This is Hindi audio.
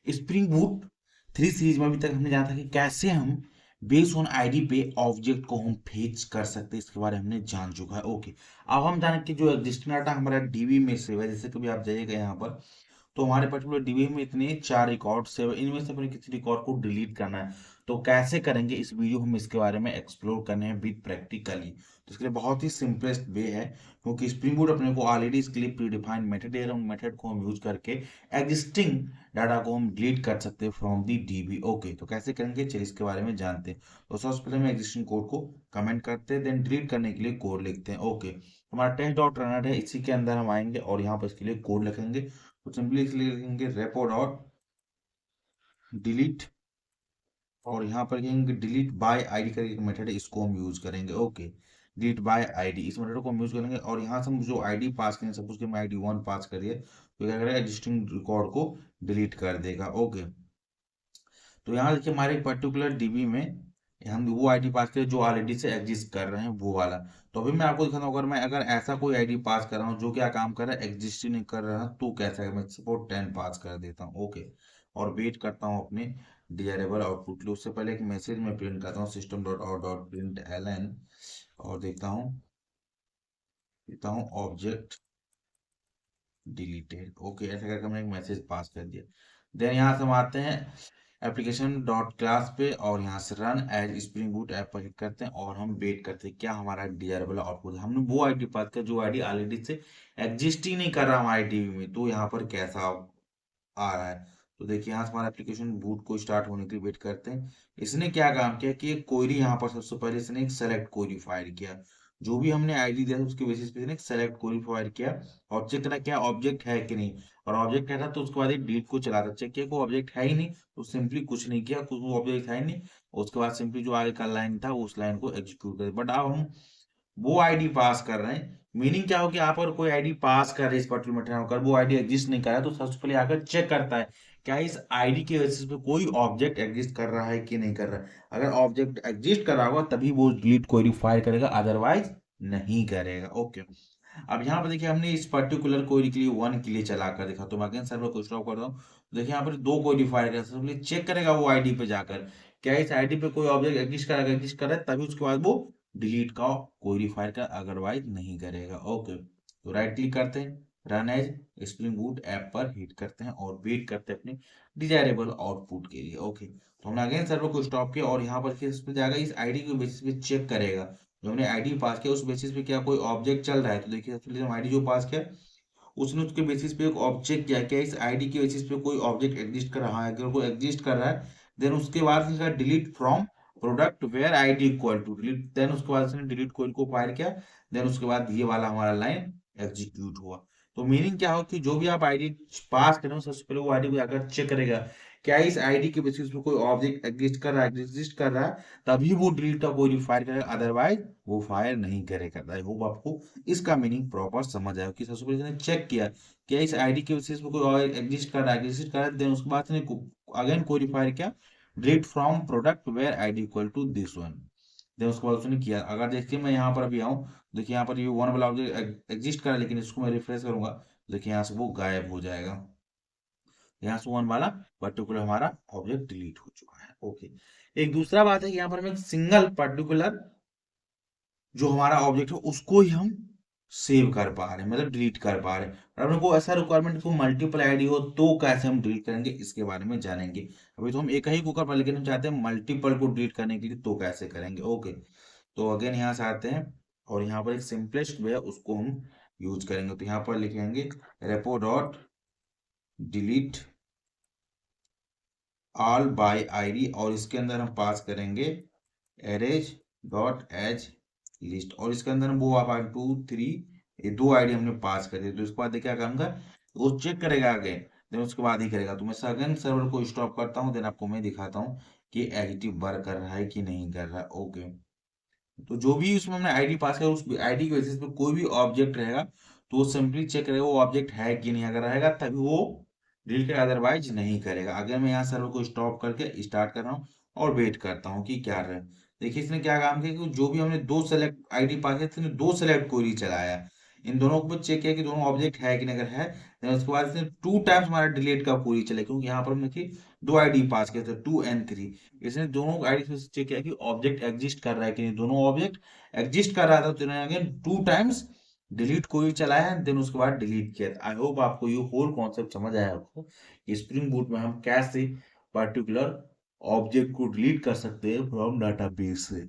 स्प्रिंग बूट 3 सीरीज में अभी तक हमने जाना था कि कैसे हम बेस्ड ऑन आईडी पे ऑब्जेक्ट को हम फेच कर सकते हैं, इसके बारे में हमने जान चुका है। ओके, अब हम जाने कि जो एग्जिस्टिंग डाटा हमारा डीबी में सेव है, जैसे कभी आप जाइएगा यहाँ पर तो हमारे पर्टिकुलर डीबी में इतने 4 रिकॉर्ड सेव, इनमें से अपने किसी रिकॉर्ड को डिलीट करना है। तो कैसे करेंगे, इस वीडियो हम इसके बारे में एक्सप्लोर करने हैं विद प्रैक्टिकली। तो इसके लिए बहुत ही सिंपलेस्ट वे है, क्योंकि स्प्रिंग बूट अपने को ऑलरेडी इसके लिए प्री डिफाइंड मेथड दे रहा हूँ, मेथड को हम यूज करके एग्जिस्टिंग डाटा को हम डिलीट कर सकते हैं फ्रॉम दी डीबी। ओके, तो कैसे करेंगे चलिए इसके बारे में जानते हैं। तो सबसे पहले हम एग्जिस्टिंग कोड को कमेंट करते हैं, देन डिलीट करने के लिए कोड लिखते हैं। ओके, हमारा टेस्ट डॉट रनर है, इसी के अंदर हम आएंगे और यहाँ पर इसके लिए कोड लिखेंगे। तो सिंपली इसलिए लिखेंगे रेपो डॉट डिलीट और यहाँ पर लिखेंगे डिलीट बाय आईडी करके एक मेथड है, इसको हम यूज करेंगे। ओके, डिलीट बाय आईडी, इस मेथड को हम यूज करेंगे और यहाँ से हम जो आईडी पास करेंगे, सपोज कि मैं आईडी 1 पास कर दिया तो क्या करेगा, एग्जिस्टिंग रिकॉर्ड को डिलीट कर देगा। ओके, तो यहाँ देखिए हमारे पर्टिकुलर डीबी में हम वो आईडी पास करें जो ऑलरेडी से एग्जिस्ट कर रहे हैं, वो वाला। तो अभी मैं आपको दिखाता हूँ, अगर मैं ऐसा कोई आईडी पास कर रहा हूँ जो क्या काम कर रहा है, एग्जिस्ट ही नहीं कर रहा तो कैसा है, मैं सपोज 10 पास कर देता हूँ। ओके, और वेट करता हूँ अपने डिजायरेबल आउटपुट के लिए। उससे पहले एक मैसेज में प्रिंट करता हूँ, system dot out dot println, और देखता हूँ ऑब्जेक्ट डिलीटेड। ओके, ऐसा करके हमने एक मैसेज पास कर दिया। देन यहाँ से हम आते हैं एप्लीकेशन डॉट क्लास पे और यहाँ से run as spring boot app पर क्लिक करते हैं और हम वेट करते हैं क्या हमारा डिजायरेबल आउटपुट है। हमने वो आईडी पास किया जो आईडी ऑलरेडी से एग्जिस्ट ही नहीं कर रहा हमारे डीबी में, तो यहाँ पर कैसा आ रहा है। तो देखिए यहाँ से हमारा एप्लीकेशन बूट को स्टार्ट होने के लिए वेट करते हैं। इसने क्या काम किया कि एक क्वेरी यहाँ पर सबसे पहले इसने एक सेलेक्ट क्वेरी फायर किया, जो भी हमने आईडी दिया था उसके बेसिस पे इसने एक सेलेक्ट क्वेरी फायर किया और चेक करा क्या ऑब्जेक्ट है कि नहीं। और ऑब्जेक्ट है था तो उसके बाद एक डिलीट को चला था, चेक किया कोई ऑब्जेक्ट है ही नहीं तो सिंपली कुछ नहीं किया, कुछ वो ऑब्जेक्ट है ही नहीं। उसके बाद सिंपली जो आगे का लाइन था उस लाइन को एग्जीक्यूट कर, बट अब हम वो आईडी पास कर रहे हैं। मीनिंग क्या हो कि आप अगर कोई आईडी पास कर रहे हैं इस पर्टिकुलर मेथड में, अगर वो आईडी एग्जिस्ट नहीं कर रहा है तो सबसे पहले आकर चेक करता है क्या इस आईडी के बेसिस पे कोई ऑब्जेक्ट एग्जिस्ट कर रहा है कि नहीं कर रहा है। अगर ऑब्जेक्ट एग्जिस्ट कर रहा होगा तभी वो डिलीट क्वेरी फायर करेगा, अदरवाइज नहीं करेगा। ओके, अब यहाँ पर देखिए हमने इस पर्टिकुलर क्वेरी के लिए 1 के लिए चला कर देखा, तो मैं अगेन सर्वर को स्टॉप करता हूँ। देखिए यहाँ पर दो क्वेरी फायर कर सकते हैं, चेक करेगा वो आईडी पे जाकर क्या इस आईडी पे कोई ऑब्जेक्ट एग्जिस्ट कर रहा है, तभी उसके बाद वो डिलीट का क्वेरी फायर का, अदरवाइज नहीं करेगा। ओके, तो राइट क्लिक करते हैं, run as spring boot app पर हिट करते हैं और वेट करते हैं अपने डिजायरेबल आउटपुट के लिए। ओके, तो हमने अगेन सर्वर को स्टॉप किया और यहाँ पर फिर इस पे जाएगा, इस आईडी के बेसिस पे चेक करेगा जो हमने आईडी पास किया उस बेसिस पे क्या कोई ऑब्जेक्ट चल रहा है। तो देखिए सबसे पहले हम आईडी जो पास किया उसने उसके बेसिस पे एक ऑब्जेक्ट किया, क्या इस आईडी के बेसिस पे कोई ऑब्जेक्ट एग्जिस्ट कर रहा है, अगर कोई एग्जिस्ट कर रहा है देन उसके बाद इसका delete from product where ID equal to delete, then उसके बाद इसने डिलीट कोड को फायर किया, देन उसके बाद ये वाला हमारा लाइन एग्जीक्यूट हुआ। तो मीनिंग क्या हो कि जो भी आप आईडी पास करें सबसे पहले वो आईडी को जाकर चेक करेगा क्या इस आईडी के बेसिस पे कोई ऑब्जेक्ट एग्जिस्ट कर रहा है, तभी वो डिलीट का कोई फायर करेगा, अदरवाइज वो फायर नहीं करेगा। आई होप आपको इसका मीनिंग प्रॉपर समझ आया कि सबसे पहले चेक किया क्या इस आईडी के बेसिस पे कोई और एग्जिस्ट कर रहा है, देन उसके बाद अगेन कोई फायर किया delete from product where ID equal to this one, then उसके बाद उसने किया। अगर देखिए मैं यहाँ पर अभी आऊँ, देखिए यहाँ पर ये वन वाला ऑब्जेक्ट एग्जिस्ट कर रहा है, लेकिन इसको मैं रिफ्रेश करूंगा देखिए यहाँ से वो गायब हो जाएगा, यहाँ से वन वाला पर्टिकुलर हमारा ऑब्जेक्ट डिलीट हो चुका है। ओके, एक दूसरा बात है कि यहाँ पर हम एक सिंगल पर्टिकुलर जो हमारा ऑब्जेक्ट है उसको ही हम सेव कर पा रहे हैं, मतलब डिलीट कर पा रहे हैं। और अपने को ऐसा रिक्वायरमेंट को मल्टीपल आईडी हो तो कैसे हम डिलीट करेंगे इसके बारे में जानेंगे। अभी तो हम एक ही को कर पा, लेकिन हम चाहते हैं मल्टीपल को डिलीट करने के लिए, तो कैसे करेंगे। ओके, तो अगेन यहाँ से आते हैं और यहाँ पर एक सिंपलेस्ट वे है उसको हम यूज करेंगे। तो यहाँ पर लिखेंगे repo dot delete all bye ID और इसके अंदर हम पास करेंगे एरेज डॉट एज लिस्ट, और इसके अंदर हम वो आप 1 2 3 ये दो आईडी हमने पास कर दी। तो इसके बाद क्या करूंगा, वो चेक करेगा आगे, देन उसके बाद ही करेगा। तो मैं अगेन सर्वर को स्टॉप करता हूँ, देन आपको मैं दिखाता हूँ कि एडिटिव वर्क कर रहा है कि नहीं कर रहा है। ओके, तो जो भी उसमें हमने आईडी पास किया उस आईडी के बेसिस पे कोई भी ऑब्जेक्ट रहेगा तो वो सिंपली चेक करेगा वो ऑब्जेक्ट है कि नहीं, अगर रहेगा तभी वो डिलीट करेगा, अदरवाइज नहीं करेगा। अगर मैं यहाँ सर्वर को स्टॉप करके स्टार्ट कर रहा हूँ और वेट करता हूँ कि क्या रहे, देखिए इसने क्या काम किया कि जो भी हमने दो सेलेक्ट आईडी पास किया इसने दो सेलेक्ट क्वेरी चलाया, इन दोनों को चेक किया कि दोनों ऑब्जेक्ट है कि नहीं, अगर है then उसके बाद इसने 2 टाइम्स हमारा डिलीट का पूरी चले, क्योंकि यहाँ पर हमने की 2 आईडी पास किए थे 2 एंड 3। इसने दोनों आईडी से चेक किया कि ऑब्जेक्ट एग्जिस्ट कर रहा है कि नहीं, दोनों ऑब्जेक्ट एग्जिस्ट कर रहा था तो इन्होंने अगेन 2 टाइम्स डिलीट को ही चलाया है, देन उसके बाद डिलीट किया। आई होप आपको ये होल कॉन्सेप्ट समझ आया आपको कि स्प्रिंग बूट में हम कैसे पर्टिकुलर ऑब्जेक्ट को डिलीट कर सकते हैं फ्रॉम डाटाबेस से।